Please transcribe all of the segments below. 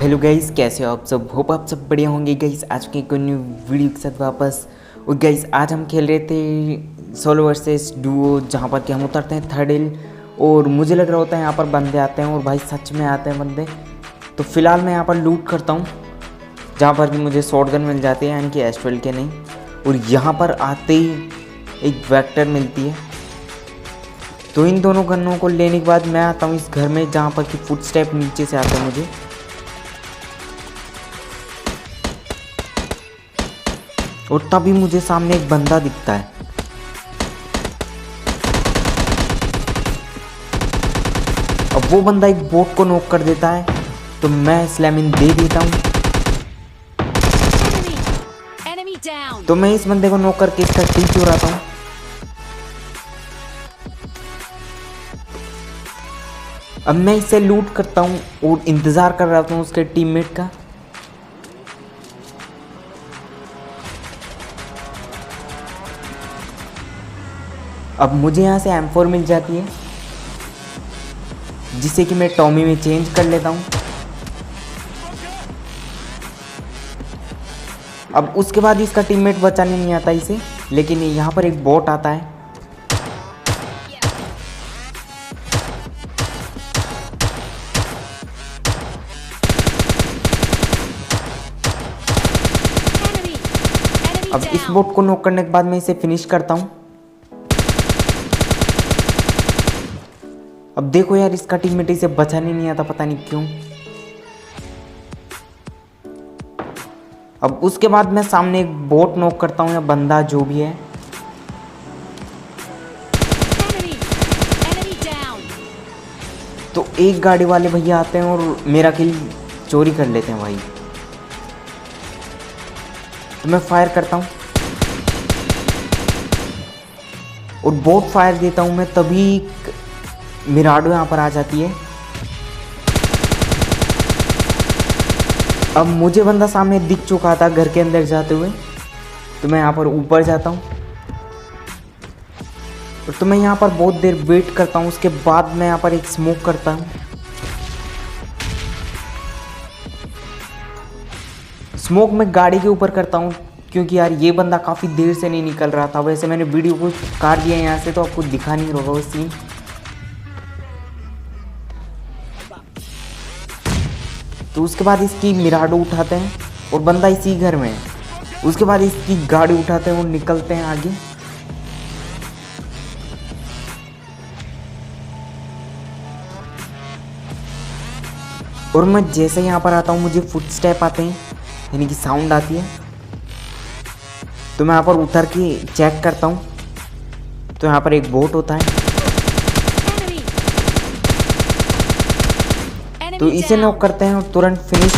Hello guys, कैसे हो आप सब। होप आप सब बढ़िया होंगे गाइस। आज के एक न्यू वीडियो के साथ वापस। और गाइस आज हम खेल रहे थे सोलो वर्सेस डुओ, जहाँ पर कि हम उतरते हैं थर्ड हिल। और मुझे लग रहा होता है यहाँ पर बंदे आते हैं, और भाई सच में आते हैं बंदे। तो फिलहाल मैं यहाँ पर लूट करता हूँ, जहाँ पर कि मुझे शॉटगन मिल जाती है, यानी कि S12 के नहीं। और यहाँ पर आते ही एक वेक्टर मिलती है। तो इन दोनों गन्नों को लेने के बाद मैं आता हूँ इस घर में, जहाँ पर कि फुटस्टेप नीचे से आते हैं मुझे। और तभी मुझे सामने एक बंदा दिखता है। अब वो बंदा एक बोट को नॉक कर देता है, तो मैं स्लैमिंग दे देता हूँ। तो मैं इस बंदे को नॉक करके इसका टी चुराता हूँ। अब मैं इसे लूट करता हूँ और इंतज़ार कर रहा हूँ उसके टीममेट का। अब मुझे यहाँ से M4 मिल जाती है, जिसे कि मैं टॉमी में चेंज कर लेता हूँ। अब उसके बाद इसका टीममेट बचाने नहीं आता इसे, लेकिन यहाँ पर एक बॉट आता है। अब इस बॉट को नॉक करने के बाद मैं इसे फिनिश करता हूँ। अब देखो यार, इसका टीममेट इसे बचाने नहीं आता, पता नहीं क्यों। अब उसके बाद मैं सामने एक बोट नॉक करता हूँ, या बंदा जो भी है। तो एक गाड़ी वाले भैया आते हैं और मेरा किल चोरी कर लेते हैं भाई। तो मैं फायर करता हूँ और बोट फायर देता हूँ मैं, तभी मिराडो यहाँ पर आ जाती है। अब मुझे बंदा सामने दिख चुका था घर के अंदर जाते हुए, तो मैं यहाँ पर ऊपर जाता हूँ। तो मैं यहाँ पर बहुत देर वेट करता हूँ। उसके बाद मैं यहाँ पर एक स्मोक करता हूँ। स्मोक मैं गाड़ी के ऊपर करता हूँ, क्योंकि यार ये बंदा काफ़ी देर से नहीं निकल रहा था। वैसे मैंने वीडियो को काट दिया यहाँ से, तो आपको दिखा नहीं होगा वो सीन। तो उसके बाद इसकी मिराडो उठाते हैं, और बंदा इसी घर में है। उसके बाद इसकी गाड़ी उठाते हैं और निकलते हैं आगे। और मैं जैसे यहाँ पर आता हूँ, मुझे फुटस्टेप आते हैं, यानी कि साउंड आती है। तो मैं यहाँ पर उतर के चेक करता हूँ, तो यहाँ पर एक बोट होता है। तो इसे नॉक करते हैं और तुरंत फिनिश।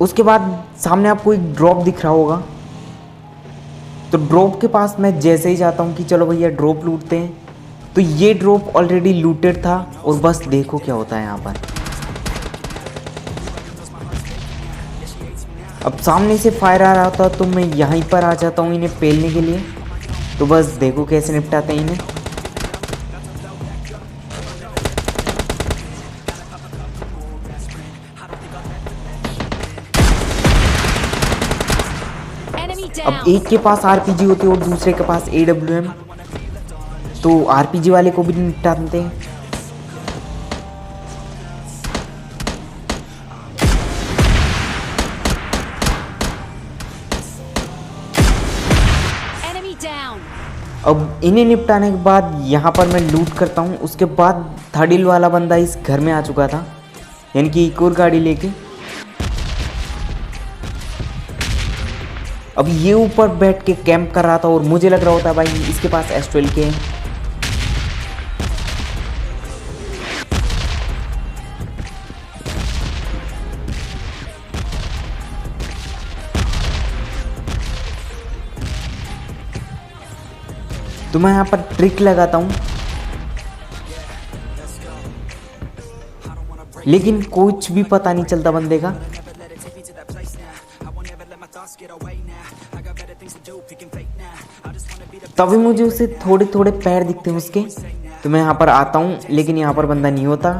उसके बाद सामने आपको एक ड्रॉप दिख रहा होगा। तो ड्रॉप के पास मैं जैसे ही जाता हूँ कि चलो भैया ड्रॉप लूटते हैं, तो ये ड्रॉप ऑलरेडी लूटेड था। और बस देखो क्या होता है यहाँ पर। अब सामने से फायर आ रहा था, तो मैं यहीं पर आ जाता हूँ इन्हें पेलने के लिए। तो बस देखो कैसे निपटाते हैं इन्हें। अब एक के पास RPG होती है और दूसरे के पास AWM, तो RPG वाले को भी निपटाते हैं। अब इन्हें निपटाने के बाद यहाँ पर मैं लूट करता हूँ। उसके बाद थर्ड हिल वाला बंदा इस घर में आ चुका था, यानी कि एक और गाड़ी लेके। अब ये ऊपर बैठ के कैंप कर रहा था, और मुझे लग रहा होता भाई इसके पास S12 के हैं। तो मैं यहाँ पर ट्रिक लगाता हूँ, लेकिन कुछ भी पता नहीं चलता बंदे का। तभी मुझे उसे थोड़े थोड़े पैर दिखते हैं उसके, तो मैं यहाँ पर आता हूँ, लेकिन यहाँ पर बंदा नहीं होता,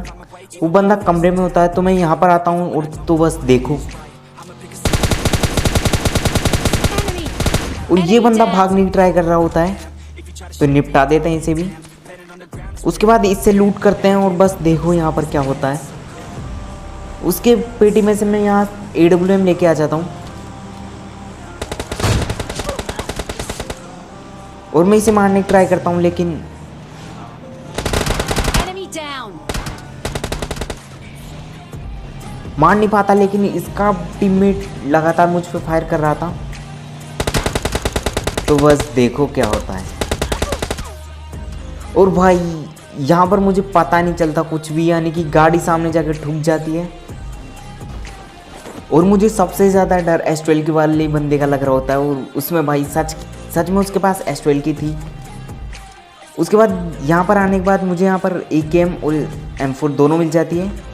वो बंदा कमरे में होता है। तो मैं यहाँ पर आता हूँ और तो बस देखो, और ये बंदा भागने की ट्राई कर रहा होता है, तो निपटा देते हैं इसे भी। उसके बाद इससे लूट करते हैं और बस देखो यहाँ पर क्या होता है। उसके पेटी में से मैं यहाँ AWM लेके आ जाता हूँ और मैं इसे मारने की ट्राई करता हूँ, लेकिन मार नहीं पाता। लेकिन इसका टीममेट लगातार मुझ पे फायर कर रहा था, तो बस देखो क्या होता है। और भाई यहाँ पर मुझे पता नहीं चलता कुछ भी, यानी कि गाड़ी सामने जाकर ठुक जाती है। और मुझे सबसे ज़्यादा डर S12 के वाले बंदे का लग रहा होता है, और उसमें भाई सच में उसके पास S12 की थी। उसके बाद यहाँ पर आने के बाद मुझे यहाँ पर AKM और M4 दोनों मिल जाती है।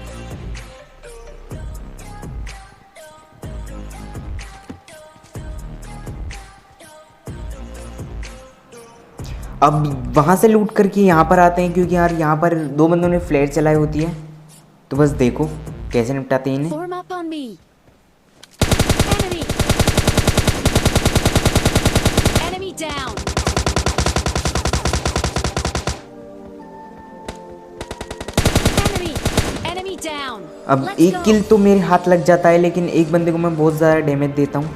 अब वहाँ से लूट करके यहाँ पर आते हैं, क्योंकि यार यहाँ पर दो बंदों ने फ्लेयर चलाई होती है, तो बस देखो कैसे निपटाते हैं इन्हें। अब एक किल तो मेरे हाथ लग जाता है, लेकिन एक बंदे को मैं बहुत ज़्यादा डैमेज देता हूँ,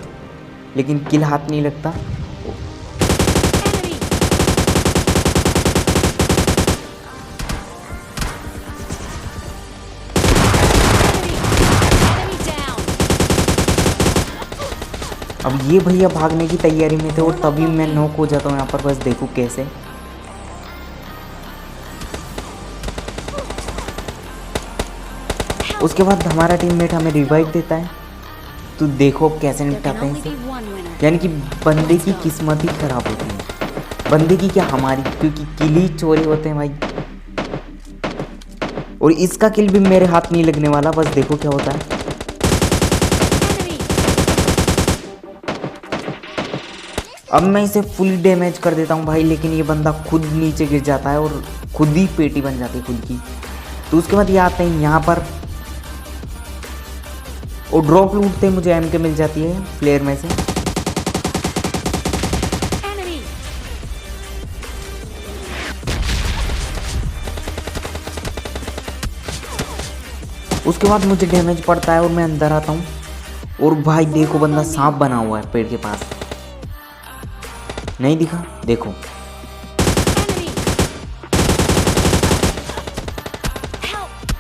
लेकिन किल हाथ नहीं लगता। अब ये भैया भागने की तैयारी में थे और तभी मैं नॉक हो जाता हूँ यहाँ पर, बस देखो कैसे। उसके बाद हमारा टीममेट हमें रिवाइव देता है, तो देखो कैसे निपटाते हैं इसे। यानी कि बंदे की किस्मत ही खराब होती है, बंदे की क्या हमारी, क्योंकि किल ही चोरी होते हैं भाई। और इसका किल भी मेरे हाथ नहीं लगने वाला, बस देखो क्या होता है। अब मैं इसे फुल डैमेज कर देता हूँ भाई, लेकिन ये बंदा खुद नीचे गिर जाता है और खुद ही पेटी बन जाती है खुद की। तो उसके बाद ये आते हैं यहाँ पर और ड्रॉप लूटते हैं, मुझे MK मिल जाती है प्लेयर में से। उसके बाद मुझे डैमेज पड़ता है और मैं अंदर आता हूँ, और भाई देखो बंदा सांप बना हुआ है पेड़ के पास, नहीं दिखा, देखो।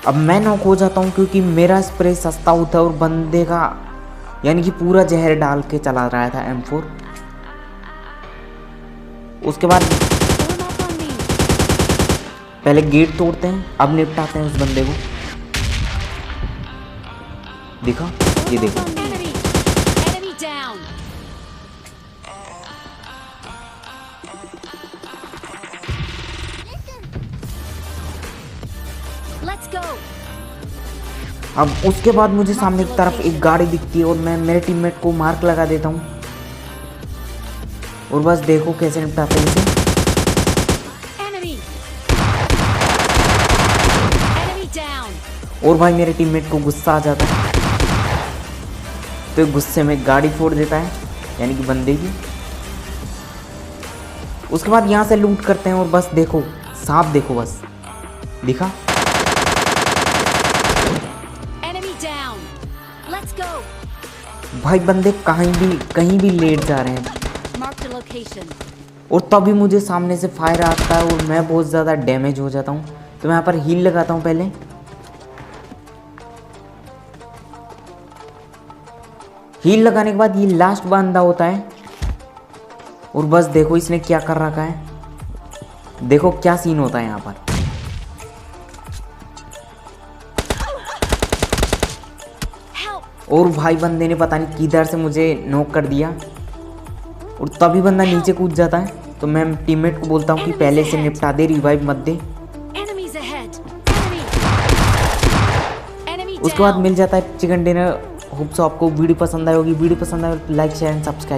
अब मैं नॉक हो जाता हूँ, क्योंकि मेरा स्प्रे सस्ता होता है और बंदे का यानी कि पूरा जहर डाल के चला रहा था M4। उसके बाद पहले गेट तोड़ते हैं, अब निपटाते हैं उस बंदे को। देखा, ये देखो। अब उसके बाद मुझे सामने की तरफ एक गाड़ी दिखती है और मैं मेरे टीममेट को मार्क लगा देता हूँ, और बस देखो कैसे निपटाते हैं इसे। और भाई मेरे टीममेट को गुस्सा आ जाता है, तो गुस्से में गाड़ी फोड़ देता है, यानी कि बंदे की। उसके बाद यहाँ से लूट करते हैं और बस देखो सांप, देखो बस दिखा। भाई बंदे कहीं भी लेट जा रहे हैं, और तभी मुझे सामने से फायर आता है और मैं बहुत ज़्यादा डैमेज हो जाता हूँ। तो मैं यहाँ पर हील लगाता हूँ पहले। हील लगाने के बाद ये लास्ट बंदा होता है, और बस देखो इसने क्या कर रखा है, देखो क्या सीन होता है यहाँ पर। और भाई बंदे ने पता नहीं किधर से मुझे नॉक कर दिया, और तभी बंदा नीचे कूद जाता है। तो मैं टीममेट को बोलता हूँ कि पहले से निपटा दे, रिवाइव मत दे। उसके बाद मिल जाता है चिकन डिनर। होप सो आपको वीडियो पसंद आई होगी। वीडियो पसंद आए तो लाइक शेयर एंड सब्सक्राइब।